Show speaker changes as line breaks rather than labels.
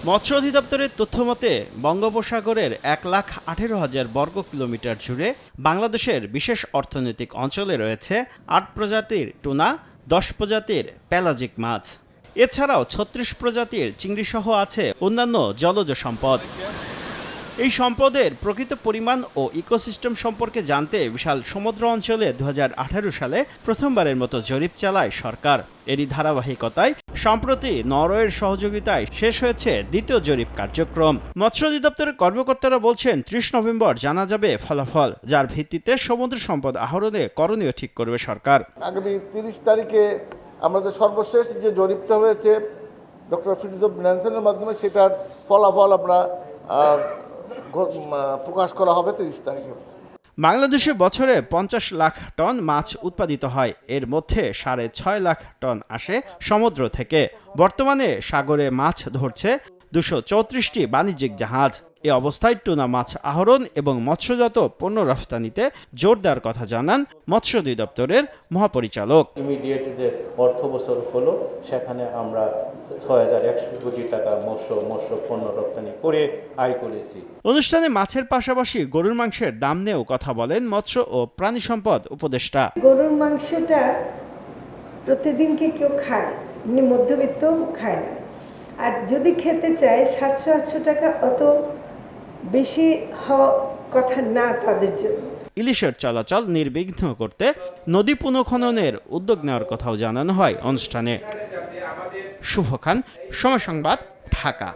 মৎস্য অধিদপ্তরের তথ্যমতে বঙ্গোপসাগরের 1,18,000 বর্গ কিলোমিটার জুড়ে বাংলাদেশের বিশেষ অর্থনৈতিক অঞ্চলে রয়েছে 8 প্রজাতির টুনা, 10 প্রজাতির পেলাজিক মাছ। এছাড়াও 36 প্রজাতির চিংড়িসহ আছে অন্যান্য জলজ সম্পদ। এই সম্পদের প্রকৃত পরিমাণ ও ইকোসিস্টেম সম্পর্কে জানতে বিশাল সমুদ্র অঞ্চলে 2018 সালে প্রথমবারের মতো জরিপ চালায় সরকার। এরই ধারাবাহিকতায় সম্প্রতি নরওয়ের সহযোগিতায় শেষ হয়েছে দ্বিতীয় জরিপ কার্যক্রম। মৎস্য অধিদপ্তরের কর্মকর্তারা বলছেন 30 নভেম্বর জানা যাবে ফলাফল, যার ভিত্তিতে সমুদ্র সম্পদ আহরণে করণীয় ঠিক করবে সরকার।
আগামী 30 তারিখে আমাদের সর্বশেষ যে জরিপটা হয়েছে ডক্টর ফিটজফ ন্যানসেনের মাধ্যমে, সেটার ফলাফল আমরা প্রকাশ করা হবে 30 তারিখে।
বাংলাদেশে বছরে 50 লাখ টন মাছ উৎপাদিত হয়। এর মধ্যে 6.5 লাখ টন আসে সমুদ্র থেকে। বর্তমানে সাগরে মাছ ধরছে 234টি বাণিজ্যিক জাহাজ। এ অবস্থায় টুনা মাছ আহরণ এবং মৎস্যজাত পণ্য রফতানিতে জোর দেওয়ার কথা জানান মৎস্য অধিদপ্তরের মহাপরিচালক।
ইমিডিয়েট যে অর্থ বছর হলো, সেখানে আমরা 6,100 কোটি টাকা মৎস্য পণ্য রপ্তানি করে আয় করেছি।
অনুষ্ঠানে মাছের পাশাপাশি গরুর মাংসের দাম নিয়েও কথা বলেন মৎস্য ও প্রাণী সম্পদ উপদেষ্টা।
গরুর মাংসটা প্রতিদিন কি কেউ খায়? মধ্যবিত্ত খায় না। আর যদি খেতে চায় 700-800 টাকা অত বেশি হওয়া কথা না তাদের জন্য।
ইলিশের চলাচল নির্বিঘ্ন করতে নদী পুনঃখননের উদ্যোগ নেওয়ার কথাও জানানো হয় অনুষ্ঠানে। শুভ খান, সময় সংবাদ, ঢাকা।